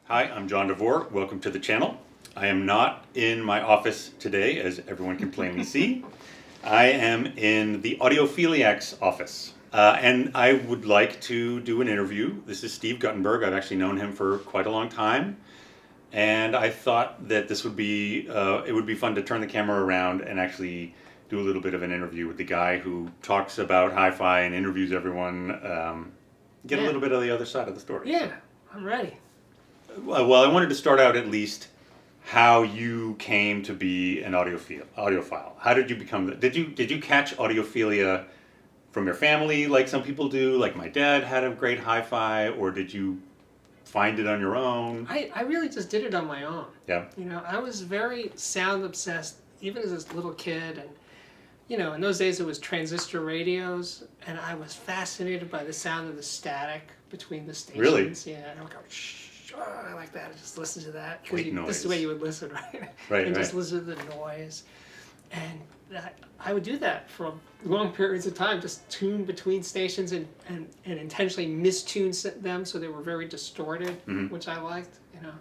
Hi, I'm John DeVore. Welcome to the channel. I am not in my office today, as everyone can plainly see. I am in the Audiophiliac's office. And I would like to do an interview. This is Steve Guttenberg. I've actually known him for quite a long time. And I thought that this would be, it would be fun to turn the camera around and actually do a little bit of an interview with the guy who talks about hi-fi and interviews everyone. Get a little bit of the other side of the story. Yeah, I'm ready. Well, I wanted to start out at least how you came to be an audiophile. How did you become? Did you catch audiophilia from your family, like some people do? Like my dad had a great hi-fi, or did you find it on your own? I really just did it on my own. Yeah. You know, I was very sound obsessed, even as a little kid, and you know, in those days it was transistor radios, and I was fascinated by the sound of the static between the stations. Really? Yeah, and I would go, shh. Oh, I like that. I just listen to that. White noise. This is the way you would listen, right? Right, and right. just listen to the noise. And I would do that for long periods of time, just tune between stations and intentionally mistune them so they were very distorted, which I liked, you know.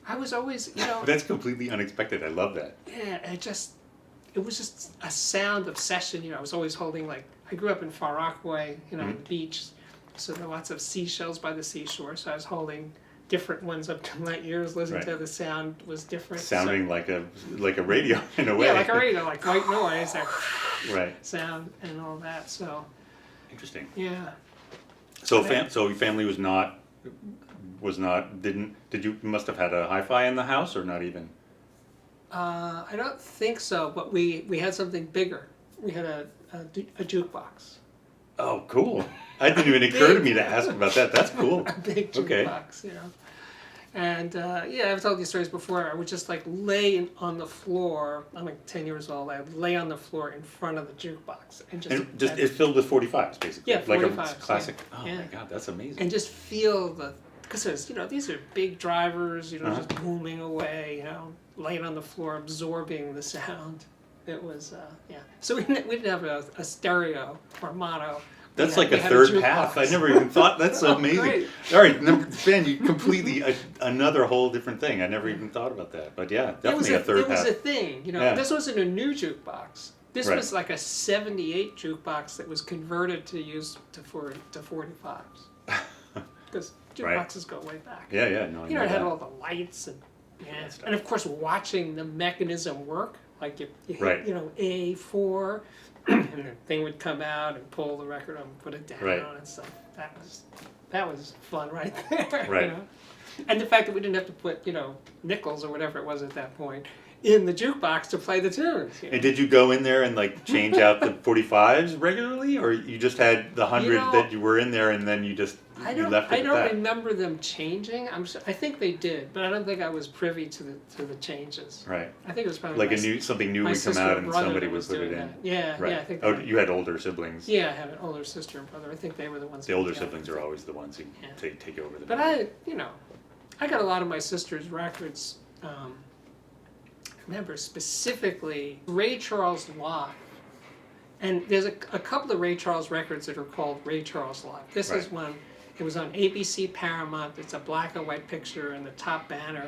I was always, you know... That's completely unexpected. I love that. Yeah, it was just a sound obsession, you know. I was always holding, like, I grew up in Far Rockaway, you know, on the beach, so there were lots of seashells by the seashore, so I was holding different ones up to my ears, listening to the sound was different. Sounding like a radio in a way. Yeah, like a radio, like white noise, that right. sound and all that. So interesting. Yeah. So so your family did you must have had a hi-fi in the house or not even? I don't think so, but we had something bigger. We had a jukebox. Oh, cool. It didn't even occur to me to ask about that. That's cool. A big jukebox, you know. And yeah, I've told these stories before. I would just like lay on the floor. I'm like 10 years old. I would lay on the floor in front of the jukebox and just it's filled with 45s basically. Yeah, 45s. Like a classic. Yeah. Oh my God, that's amazing. And just feel because there's, you know, these are big drivers, you know, just booming away, you know, laying on the floor, absorbing the sound. It was, yeah. So we didn't have a stereo or mono. That's like a third path. I never even thought. That's amazing. Great. All right, Ben, you completely another whole different thing. I never even thought about that. But yeah, definitely a third path. It was a thing, you know. Yeah. This wasn't a new jukebox. This was like a '78 jukebox that was converted to 45s. Because jukeboxes go way back. Yeah, yeah, no. You know, it had all the lights and of course watching the mechanism work. Like you hit, you know, A4. And the thing would come out and pull the record up and put it down and stuff. That was fun right there. Right. You know? And the fact that we didn't have to put, you know, nickels or whatever it was at that point in the jukebox to play the tunes. You know? And did you go in there and like change out the 45s regularly, or you just had the 100 that you were in there and then you just left it at that? I don't remember them changing. I think they did, but I don't think I was privy to the changes. Right. I think it was probably like something new would come out and somebody would put it in. That. Yeah, right. Yeah. I think. Oh, you had older siblings. Yeah, I had an older sister and brother. I think they were the ones. The older siblings are always the ones who take over the. But I got a lot of my sister's records. I remember specifically Ray Charles Live. And there's a couple of Ray Charles records that are called Ray Charles Live. This is one, it was on ABC Paramount. It's a black and white picture, and the top banner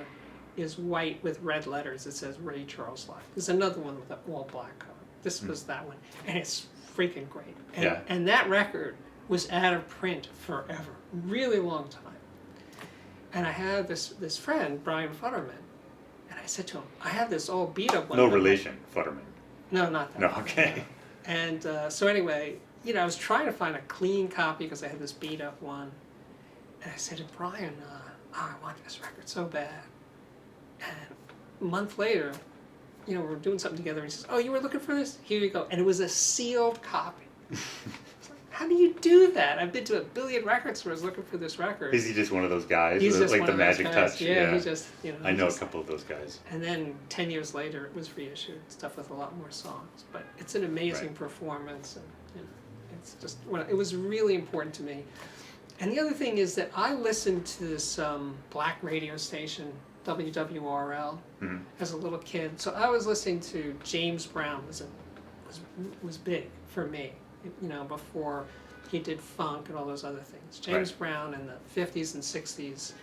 is white with red letters. It says Ray Charles Live. There's another one with an all black cover. This was that one. And it's freaking great. And that record was out of print forever, really long time. And I had this friend, Brian Futterman, and I said to him, I have this old beat up one. No relation, Futterman. No, not that. No, okay. And so anyway, you know, I was trying to find a clean copy because I had this beat up one. And I said to Brian, I want this record so bad. And a month later, you know, we were doing something together, and he says, oh, you were looking for this? Here you go. And it was a sealed copy. How do you do that? I've been to a billion record stores looking for this record. Is he just one of those guys? He's just like one the of those magic guys. touch? Yeah, he just, you know. I know a couple of those guys. And then 10 years later, it was reissued, stuff with a lot more songs. But it's an amazing performance, and you know, it's just, it was really important to me. And the other thing is that I listened to this black radio station, WWRL, as a little kid. So I was listening to James Brown was big for me, you know, before he did funk and all those other things. James Brown in the 50s and 60s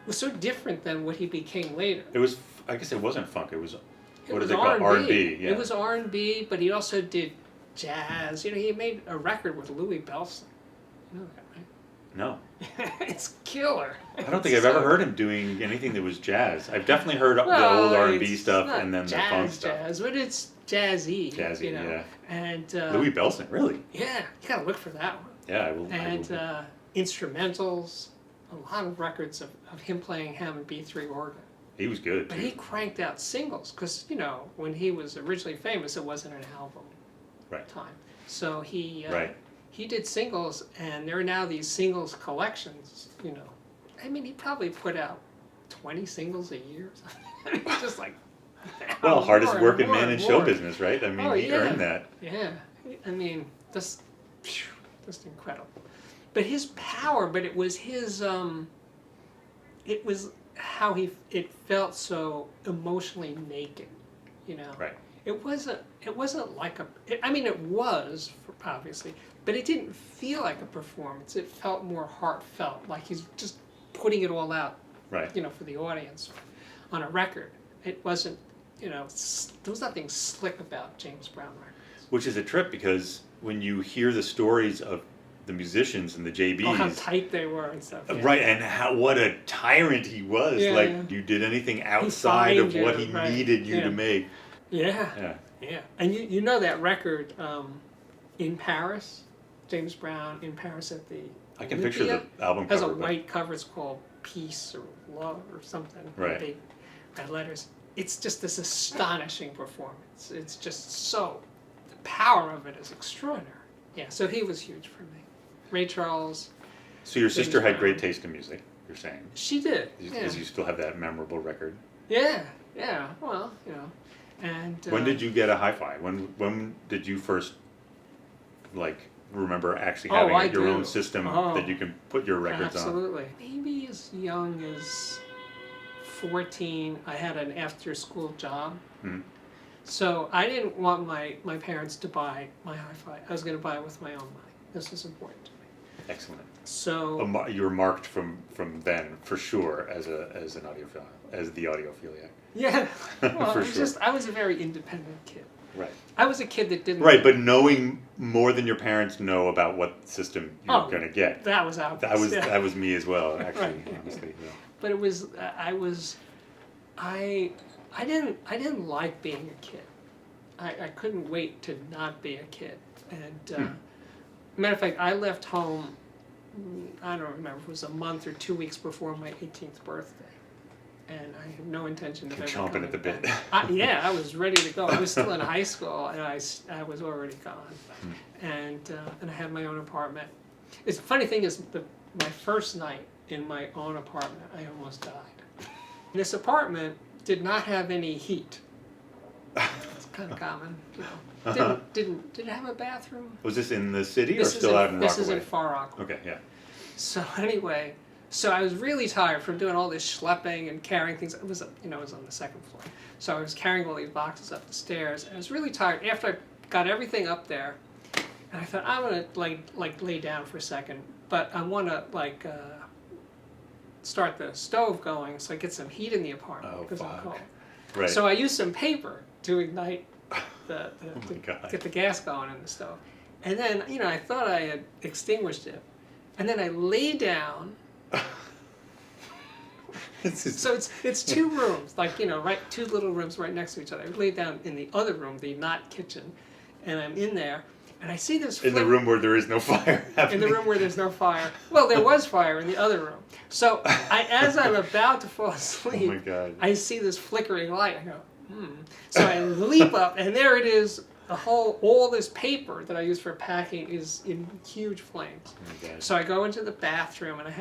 was so different than what he became later. It was, I guess it wasn't funk, it was, It what was do they call it? R&B, yeah. It was R&B, but he also did jazz. You know, he made a record with Louis Bellson. You know that, right? No. It's killer. I don't think I've ever heard him doing anything that was jazz. I've definitely heard the old R&B stuff and then the funk stuff. Jazz, but it's jazzy. Jazzy, you know? yeah. And Louis Bellson, really? yeah, you gotta look for that one. Yeah, I will. And instrumentals, a lot of records of him playing Hammond B3 organ. He was good, But too. he cranked out singles because, you know, when he was originally famous, it wasn't an album time. So he did singles, and there are now these singles collections, you know. I mean, he probably put out 20 singles a year or something. Just like... Well, hardest working more man in and show more. business, right? I mean, he earned that. Yeah. I mean, just incredible. But his power, but it was his, it was how it felt so emotionally naked, you know? Right. It wasn't like I mean, it was, obviously, but it didn't feel like a performance. It felt more heartfelt, like he's just putting it all out, Right. you know, for the audience on a record. It wasn't, you know, there was nothing slick about James Brown records. Which is a trip, because when you hear the stories of the musicians and the JBs... Oh, how tight they were and stuff. Yeah. Right, and what a tyrant he was. Yeah, like, yeah. you did anything outside of what he needed you to make. Yeah. And you know that record, In Paris, James Brown in Paris at the I can Olympia, picture the album has cover. a white cover. It's called Peace or Love or something. Right. Big red letters. It's just this astonishing performance. It's just so, the power of it is extraordinary. Yeah, so he was huge for me. Ray Charles. So your sister James had Brown. great taste in music, you're saying? She did. Because you still have that memorable record. Yeah. Well, you know, and When did you get a hi-fi? When did you first, like, remember actually having your own system that you can put your records absolutely. Maybe as young as 14, I had an after-school job. Mm-hmm. So I didn't want my parents to buy my hi-fi. I was going to buy it with my own money. This was important to me. Excellent. So you were marked from then for sure as an audiophile, as the Audiophiliac. yeah, well, For sure. I was a very independent kid. Right. I was a kid that didn't. Right, but knowing more than your parents know about what system you're going to get. That was obvious. That was me as well, actually. Right. Honestly. Yeah. But it was I didn't like being a kid. I couldn't wait to not be a kid. And matter of fact, I left home. I don't remember if it was a month or 2 weeks before my 18th birthday, and I had no intention of You're ever chomping coming at the bit. back. I was ready to go. I was still in high school, and I was already gone, and I had my own apartment. The funny thing is, my first night in my own apartment, I almost died. This apartment did not have any heat. It's kind of common, you know. Did it have a bathroom? Was this in the city or still out in Rockaway? This is in Far Rockaway. Okay, yeah. So anyway, I was really tired from doing all this schlepping and carrying things. It was on the second floor. So I was carrying all these boxes up the stairs. And I was really tired. After I got everything up there, and I thought, I'm gonna like lay down for a second, but I want to start the stove going so I get some heat in the apartment because I'm cold. Right. So I used some paper to ignite to get the gas going in the stove. And then, I thought I had extinguished it. And then I lay down. So it's two rooms, two little rooms right next to each other. I laid down in the other room, the not kitchen, and I'm in there, and I see this in the room where there is no fire happening. In the room where there's no fire. Well, there was fire in the other room. So as I'm about to fall asleep, oh my God. I see this flickering light. I go, So I leap up, and there it is. All this paper that I use for packing is in huge flames. Oh my God. So I go into the bathroom, and I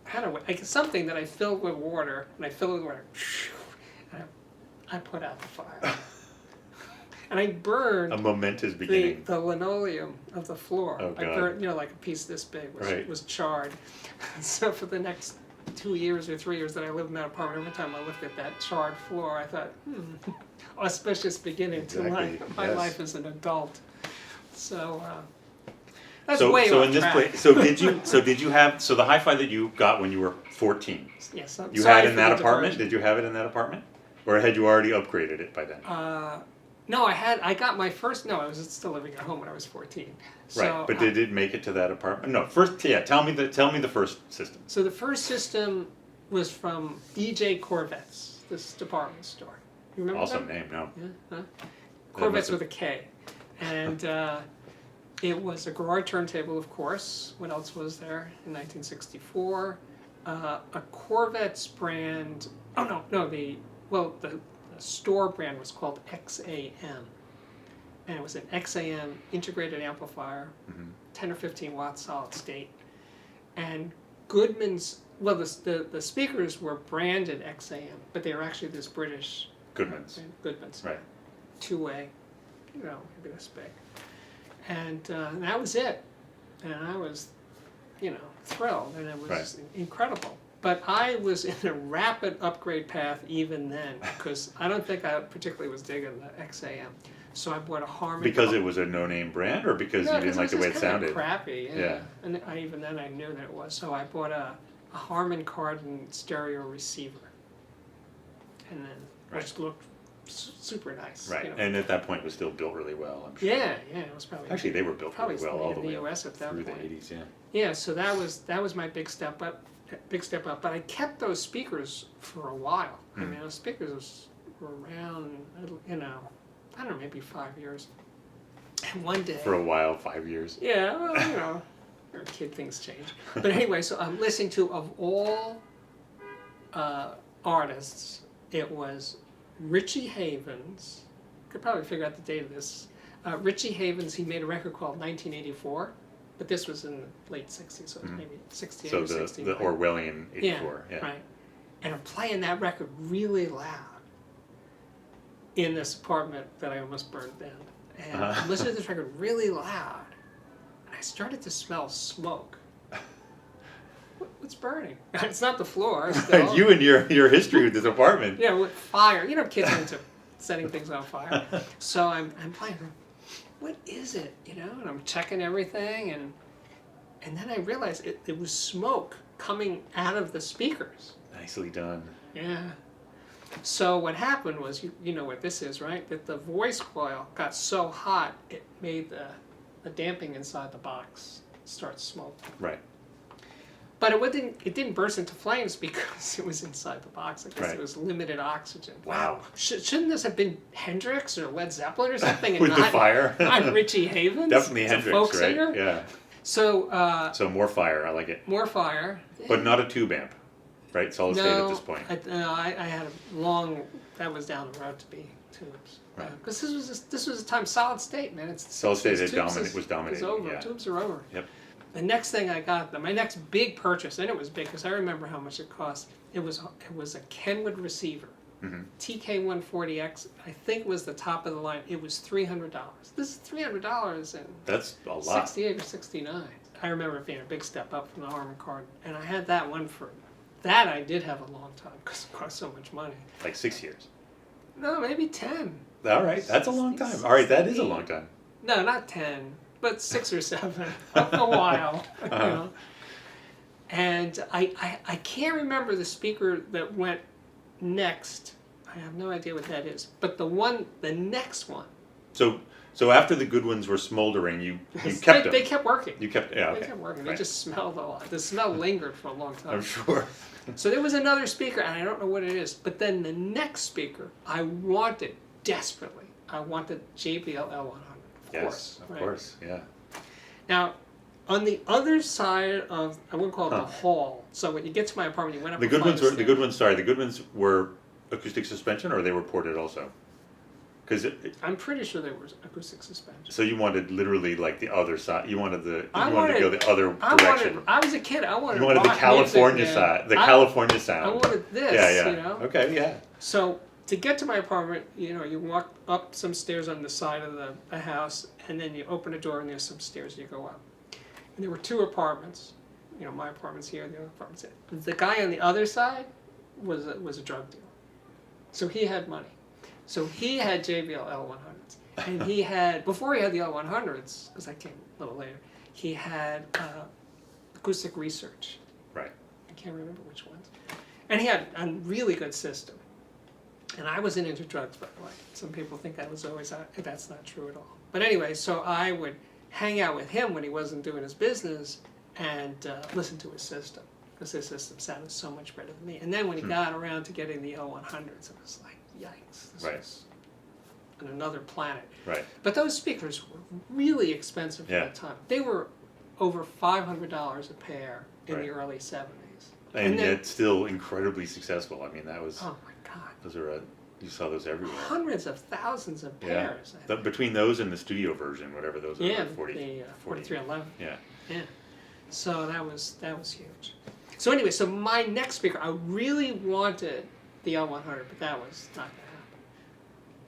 had something that I filled with water, and I filled it with water, and I put out the fire. And I burned a momentous beginning. the linoleum of the floor. Oh, God. I burned, like a piece this big was charred. So for the next 2 years or 3 years that I lived in that apartment, every time I looked at that charred floor, I thought, auspicious beginning to my Yes. life as an adult. So, That's so way so off in this track. place, did you have the hi-fi that you got when you were 14? Yes, You had in that apartment? Did you have it in that apartment, or had you already upgraded it by then? No, I got my first. No, I was still living at home when I was 14. So, Right, but did it make it to that apartment? No, first, yeah. Tell me the first system. So the first system was from DJ Corvettes, this department store. You remember Awesome that? name, no. Yeah, huh? Corvettes with a K, and it was a garage turntable, of course. What else was there in 1964? A Corvettes brand. Oh no, the store brand was called XAM, and it was an XAM integrated amplifier, 10 or 15 watts solid state, and Goodman's. Well, the speakers were branded XAM, but they were actually this British Goodman's. Goodman's, Right. two-way, maybe this big, and that was it, and I was, thrilled, and it was incredible. But I was in a rapid upgrade path even then, because I don't think I particularly was digging the XAM. So I bought a Harman. Because it was a no-name brand, or because you didn't like the way it sounded? Crappy, yeah. Yeah. And even then I knew that it was. So I bought a Harman Kardon stereo receiver, and then which looked super nice. Right, You know. and at that point it was still built really well, I'm sure. Yeah, it was probably. Actually, they were built probably really well all the in way the US at that through point. the 80s, yeah. Yeah, so that was my big step up. But I kept those speakers for a while. I mean, those speakers were around, I don't know, maybe 5 years. And one day. For a while, 5 years. Yeah, well, kid things change. But anyway, so I'm listening to, of all artists, it was Richie Havens. Could probably figure out the date of this. Richie Havens, he made a record called 1984. But this was in the late 60s, so it was maybe 68 So or 69. the Orwellian 84, yeah. Right. And I'm playing that record really loud in this apartment that I almost burned down. And I'm listening to this record really loud, and I started to smell smoke. What's burning? It's not the floor. Still. You and your history with this apartment. Yeah, with fire. Kids are into setting things on fire. So I'm playing. What is it? And I'm checking everything, and then I realized it was smoke coming out of the speakers. Nicely done. Yeah. So what happened was, you know what this is, right? That the voice coil got so hot it made the damping inside the box start smoking. Right. But it didn't burst into flames because it was inside the box. I guess it was limited oxygen. Wow. Shouldn't this have been Hendrix or Led Zeppelin or something? And With the fire. Not Richie Havens. Definitely It's Hendrix, a folk right? singer. Yeah. So. So more fire, I like it. More fire. But not a tube amp, right? Solid state at this point. I had a long. That was down the road to be tubes. Right. Because this was a time solid state, man. Solid state was dominating. It's over. Yeah. Tubes are over. Yep. The next thing I got, my next big purchase, and it was big because I remember how much it cost. It was a Kenwood receiver, TK140X. I think was the top of the line. It was $300. This is $300 in That's a lot. 68 or 69. I remember it being a big step up from the Harman Kardon, and I had that one for that. I did have a long time because it cost so much money. Like 6 years. No, maybe 10. All right, that's a long time. All right, that is a long time. No, not 10. But 6 or 7, a while, And I can't remember the speaker that went next. I have no idea what that is. But the next one. So after the good ones were smoldering, you kept them. They kept working. You kept, yeah, okay. They kept working. Right. They just smelled a lot. The smell lingered for a long time. I'm sure. So there was another speaker, and I don't know what it is. But then the next speaker, I wanted desperately. I wanted JBL L100. Yes, of course, yeah. Now, on the other side of, I wouldn't call it the hall. So when you get to my apartment, you went up. The good ones were acoustic suspension, or they were ported also. Because I'm pretty sure they were acoustic suspension. So you wanted literally like the other side. You wanted to go the other direction. I was a kid. I wanted. You wanted the California music, side, California sound. I wanted this. Yeah. Okay, yeah. So to get to my apartment, you walk up some stairs on the side of the house, and then you open a door, and there's some stairs you go up. And there were 2 apartments. My apartment's here, the other apartment's there. The guy on the other side was a drug dealer, so he had money. So he had JBL L100s, and before he had the L100s, because I came a little later, he had acoustic research. Right. I can't remember which ones. And he had a really good system. And I wasn't into drugs, by the way. Some people think I was always out. That's not true at all. But anyway, so I would hang out with him when he wasn't doing his business and listen to his system, because his system sounded so much better than me. And then when he got around to getting the L100s, it was like, yikes, this is on another planet. Right. But those speakers were really expensive for that time. They were over $500 a pair in the early 70s. And yet still incredibly successful. I mean, that was... Oh my God. Those are... you saw those everywhere. Hundreds of thousands of pairs. Yeah. Between those and the studio version, whatever those are. Yeah, 40, the 4311. Yeah. Yeah. So that was huge. So anyway, so my next speaker, I really wanted the L100, but that was not going to happen.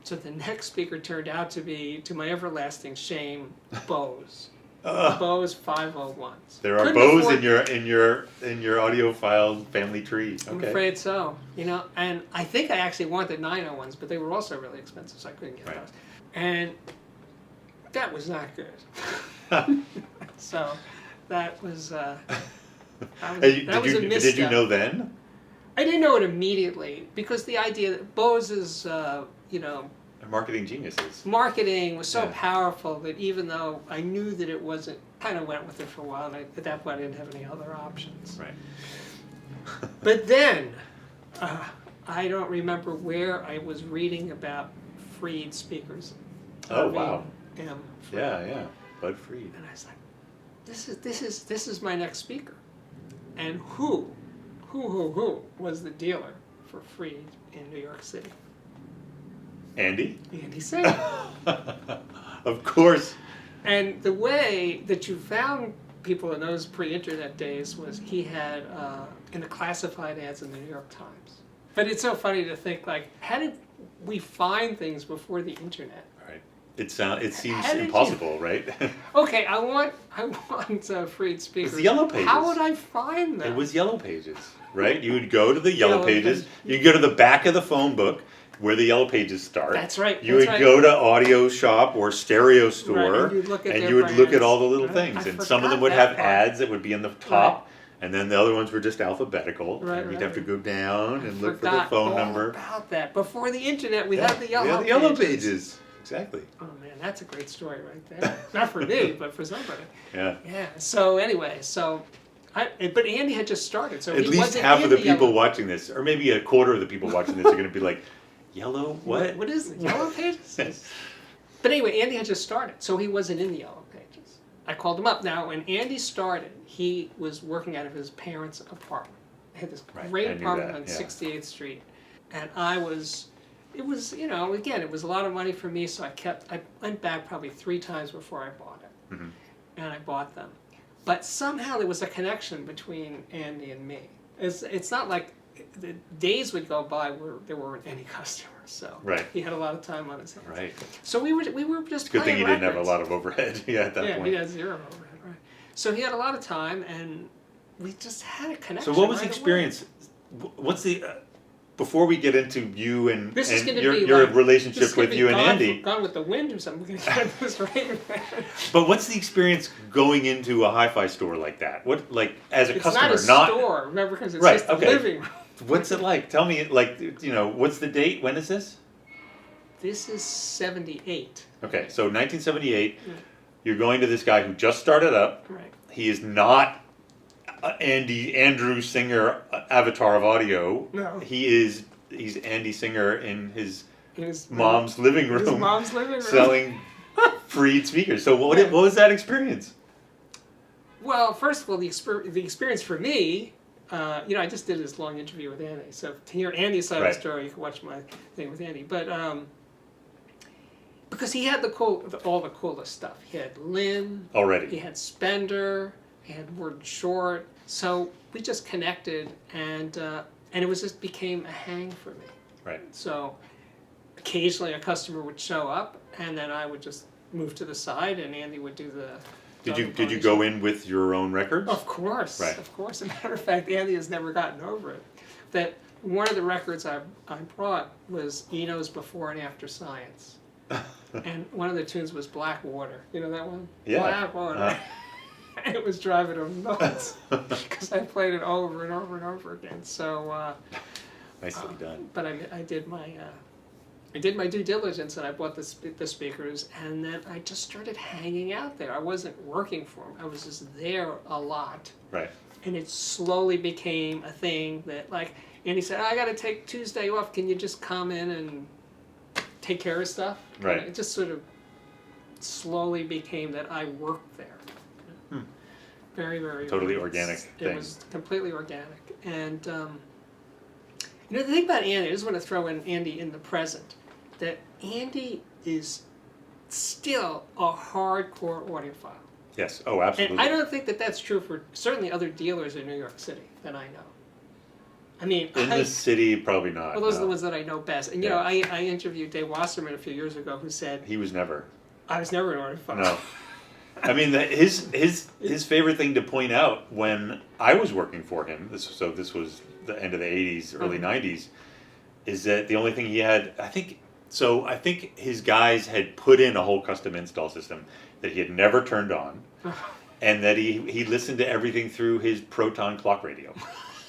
So the next speaker turned out to be, to my everlasting shame, Bose. Bose 501s. There are Bose in your audiophile family tree. Okay. I'm afraid so. You know, and I think I actually wanted 901s, but they were also really expensive, so I couldn't get those. And that was not good. So that was a misstep. Did you know then? I didn't know it immediately, because the idea that Bose's, you know, marketing geniuses. Marketing was so powerful that even though I knew that it wasn't, kind of went with it for a while, and at that point I didn't have any other options. Right. But then, I don't remember where I was reading about Freed speakers. Oh wow. M. Freed. Yeah, Bud Freed. And I was like, this is my next speaker. And who was the dealer for Freed in New York City? Andy Singer. Of course. And the way that you found people in those pre-internet days was he had in the classified ads in the New York Times. But it's so funny to think, like, how did we find things before the internet? Right. It seems impossible, right? Okay, I want Freed speakers. It was Yellow Pages. How would I find them? It was Yellow Pages, right? You would go to the Yellow Pages. You'd go to the back of the phone book, where the Yellow Pages start. That's right. You would go to Audio Shop or Stereo Store, and you would look at all the little things. I And some of them would have ads that would be in the top, Right. and then the other ones were just alphabetical. Right, and you'd have to go down and look for the Forgot phone all number. about that. Before the internet, we had the Yellow Pages. Yellow Pages. Exactly. Oh man, that's a great story right there. Not for me, but for somebody. Yeah. Yeah. So anyway, but Andy had just started, so at least half of the people watching this, or maybe a quarter of the people watching this, are going to be like, Yellow? What? What is it? Yellow Pages? But anyway, Andy had just started, so he wasn't in the Yellow Pages. I called him up. Now, when Andy started, he was working out of his parents' apartment. They had this great apartment on 68th Street, and it was, you know, again, it was a lot of money for me, so I went back probably 3 times before I bought it, and I bought them. But somehow there was a connection between Andy and me. It's not like the days would go by where there weren't any customers, so he had a lot of time on his hands. Right. So we were just Good thing he didn't have a records. lot of overhead. At that point. Yeah, he had 0 overhead. Right. So he had a lot of time, and we just had a connection. So what was the experience? What's the before we get into you and your relationship with you and Andy? Gone with the Wind or something. We're gonna get this right. But what's the experience going into a hi-fi store like that? What, like, as a customer? It's not a store, remember, because it's just a living room. What's it like? Tell me, like, you know, what's the date? When is this? This is 78. Okay, so 1978. You're going to this guy who just started up. Right. He is not Andrew Singer, avatar of audio. No. He's Andy Singer in his mom's living room. His mom's living room. Selling Freed speakers. So what was that experience? Well, first of all, the experience for me, you know, I just did this long interview with Andy. So to hear Andy's side of the story, you can watch my thing with Andy. But because he had all the coolest stuff. He had Lynn. Already. He had Spender. He had Word Short. So we just connected, and it was just became a hang for me. Right. So occasionally a customer would show up, and then I would just move to the side, and Andy would do the. Did you go in with your own records? Of course, right. Of course. As a matter of fact, Andy has never gotten over it. That one of the records I brought was Eno's Before and After Science, and one of the tunes was Black Water. You know that one? Yeah. Black Water. And it was driving him nuts because I played it over and over and over again. So, Nicely done. but I did my due diligence, and I bought the speakers, and then I just started hanging out there. I wasn't working for him. I was just there a lot. Right. And it slowly became a thing that, like, and he said, I got to take Tuesday off. Can you just come in and take care of stuff? Right. And it just sort of slowly became that I worked there. Very, very Totally organic It thing. was completely organic. And, you know, the thing about Andy, I just want to throw in Andy in the present, that Andy is still a hardcore audiophile. Yes. Oh, absolutely. And I don't think that that's true for certainly other dealers in New York City that I know. I mean, in the city, probably not. well, those no. are the ones that I know best. And, you Yeah. know, I interviewed Dave Wasserman a few years ago who said, He was never. I was never an audiophile. No. I mean, his favorite thing to point out when I was working for him, this was the end of the 80s, early 90s, is that the only thing he had, I think his guys had put in a whole custom install system that he had never turned on, and that he listened to everything through his Proton clock radio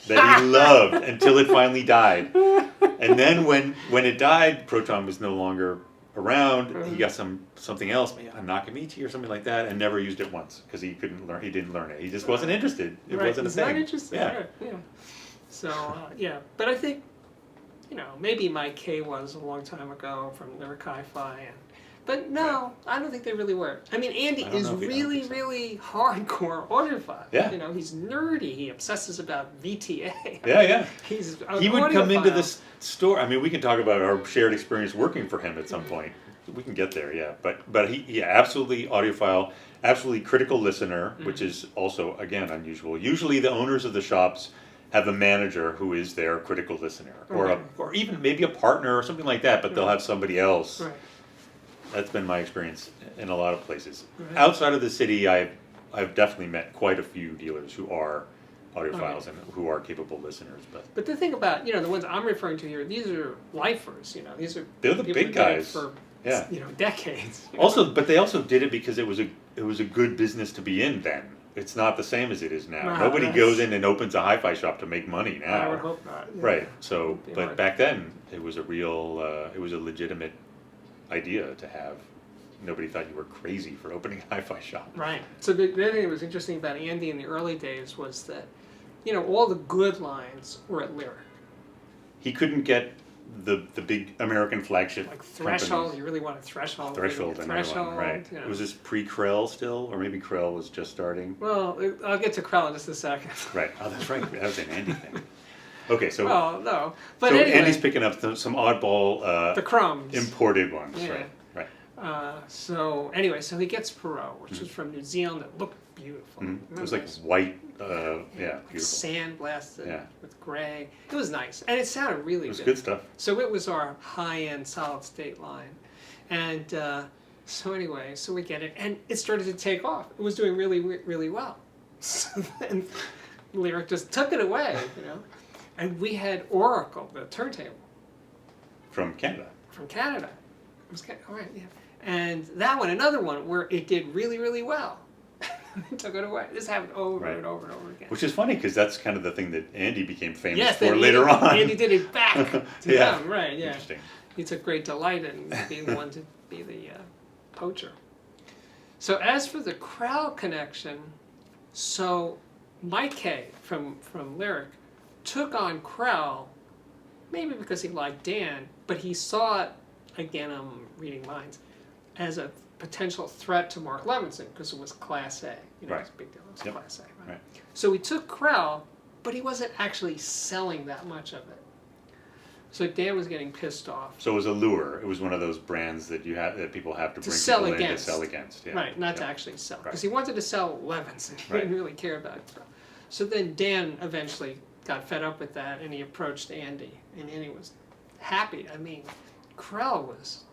that he loved until it finally died. And then when it died, Proton was no longer around. He got something else, maybe a Nakamichi or something like that, and never used it once because he didn't learn it. He just wasn't interested. It wasn't a He's thing. not interested. Yeah. Right. Yeah. So yeah, but I think, you know, maybe Mike K was a long time ago from Lyric Hi-Fi, but no, I don't think they really were. I mean, Andy I don't is know if he- I don't really, think so. really hardcore audiophile. Yeah. You know, he's nerdy. He obsesses about VTA. Yeah. He's He would come into audiophile. this store. I mean, we can talk about our shared experience working for him at some point. We can get there, yeah. But he absolutely audiophile, absolutely critical listener, which is also, again, unusual. Usually the owners of the shops have a manager who is their critical listener, or even maybe a partner or something like that, but they'll have somebody else. Right. That's been my experience in a lot of places. Right. Outside of the city, I've definitely met quite a few dealers who are audiophiles and who are capable listeners. But the thing about, you know, the ones I'm referring to here, these are lifers. You know, these are They're the people big who did it guys. for, Yeah. you know, decades. You Also, but they also did it because it was a good business to be in then. It's not the same as it is now. Nah, Nobody that's- goes in and opens a hi-fi shop to make money now. I would hope not. Yeah. Right. So, It'd be but hard. back then it was a legitimate idea to have. Nobody thought you were crazy for opening a hi-fi shop. Right. So the other thing that was interesting about Andy in the early days was that, you know, all the good lines were at Lyric. He couldn't get the big American flagship Like Threshold, companies. you really wanted Threshold. Threshold, another Threshold, one, right? you know. Was this pre-Krell still, or maybe Krell was just starting? Well, I'll get to Krell in just a second. Right. Oh, that's right. That was an Andy thing. Okay, so Well, no. But so anyway, Andy's picking up some oddball the crumbs. imported ones, Yeah. right? So anyway, so he gets Perot, which was from New Zealand. That looked beautiful. It was like white, yeah, like beautiful. sandblasted Yeah. with gray. It was nice, and it sounded really It was good stuff. So it was our high-end solid-state line, and so anyway, so we get it, and it started to take off. It was doing really, really well. So then Lyric just took it away, you know, and we had Oracle, the turntable From Canada. from Canada. It was all right, yeah. And that one, another one where it did really, really well. They took it away. This happened over Right. and over and over again. Which is funny because that's kind of the thing that Andy became famous Yes, for then later Andy, on. Andy did it back to Yeah. them, right? Yeah. Interesting. He took great delight in being the one to be the poacher. So as for the Krell connection, so Mike K from Lyric took on Krell, maybe because he liked Dan, but he saw it, again I'm reading minds, as a potential threat to Mark Levinson because it was Class A. You know, Right. it's a big deal. It was Yep. Class A, right? Right. So he took Krell, but he wasn't actually selling that much of it. So Dan was getting pissed off. So it was a lure. It was one of those brands that that people have to bring sell people in to against. sell against. Yeah. Right, not to Yeah. actually sell. Right. Because he wanted to sell Levinson. He Right. didn't really care about it. So then Dan eventually got fed up with that and he approached Andy. And Andy was happy. I mean, Krell was,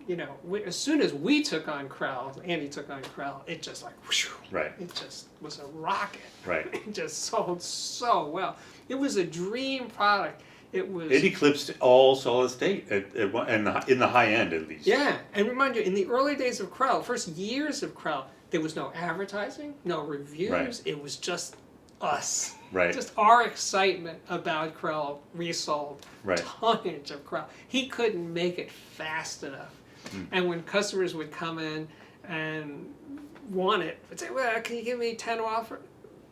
you know, as soon as we took on Krell, Andy took on Krell, it just like, whoosh, Right. it just was a rocket. Right. It just sold so well. It was a dream product. It was. It eclipsed all solid state and in the high end at least. Yeah, and remind you, in the early days of Krell, first years of Krell, There was no advertising, no reviews. Right. It was just us. Right. Just our excitement about Krell. Resold Right. tonnage of Krell. He couldn't make it fast enough. And when customers would come in and want it, would say, well, can you give me 10 off?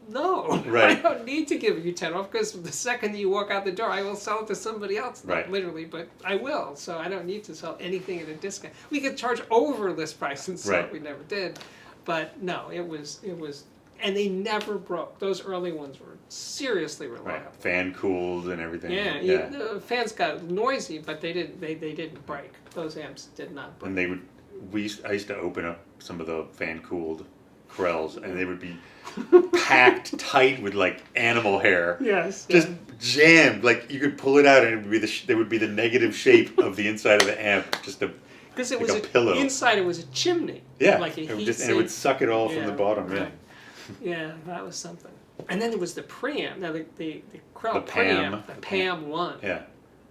No, Right. I don't need to give you 10 off, because the second that you walk out the door, I will sell it to somebody else. Not Right. literally, but I will. So I don't need to sell anything at a discount. We could charge over list price and sell Right. it. We never did. But no, it was, and they never broke. Those early ones were seriously reliable. Right. Fan cooled and everything. Yeah, the fans got noisy, but they didn't break. Those amps did not break. And they would, I used to open up some of the fan cooled Krells, and they would be packed tight with like animal hair. Yes. Just jammed, like you could pull it out and it would be there would be the negative shape of the inside of the amp, just a because it like was a pillow. Inside it was a chimney. Yeah, Like a it would heat just, and sink. it would suck it all from the bottom. Right. Yeah, that was something. And then there was the preamp. Now the Krell The PAM. preamp, the PAM one, Yeah,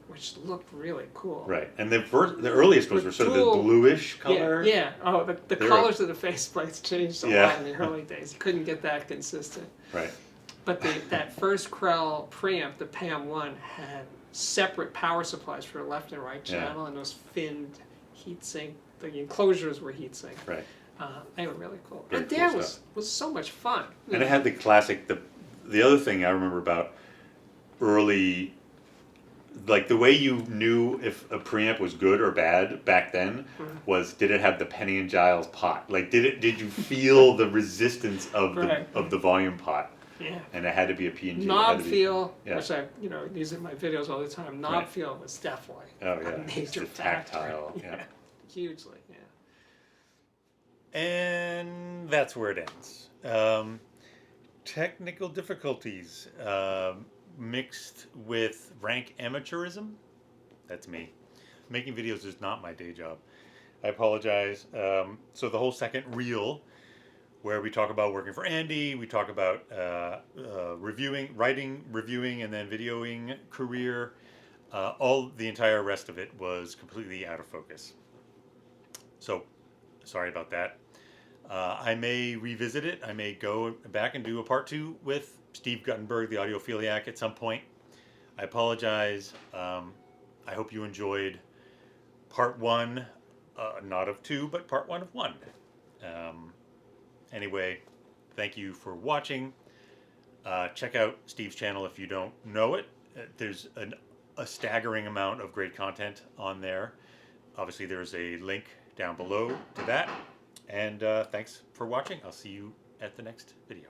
which looked really cool. right. And the earliest ones were sort of the dual- bluish color. Yeah. Oh, the They were- colors of the faceplates changed a Yeah. lot in the early days. You couldn't get that consistent. Right. But that first Krell preamp, the PAM one, had separate power supplies for left and right Yeah. channel, and those finned heatsink. The enclosures were heatsink. Right. They were really cool. Very And cool Dan stuff. was so much fun. And it had the classic. The other thing I remember about early, like the way you knew if a preamp was good or bad back then was, did it have the Penny and Giles pot? Like did you feel the resistance of Right. the volume pot? Yeah. And it had to be a P&G. It Knob had to be- feel, yeah. which I use in my videos all the time. Knob Right. feel was definitely Oh a yeah, major the factor. tactile. Yeah. Hugely. Yeah. And that's where it ends. Technical difficulties mixed with rank amateurism. That's me. Making videos is not my day job. I apologize. So the whole second reel, where we talk about working for Andy, we talk about writing, reviewing, and then videoing career. All the entire rest of it was completely out of focus. So, sorry about that. I may revisit it. I may go back and do a part 2 with Steve Guttenberg, the Audiophiliac, at some point. I apologize. I hope you enjoyed part 1, not of 2, but part 1 of 1. Anyway, thank you for watching. Check out Steve's channel if you don't know it. There's a staggering amount of great content on there. Obviously, there's a link down below to that. And thanks for watching. I'll see you at the next video.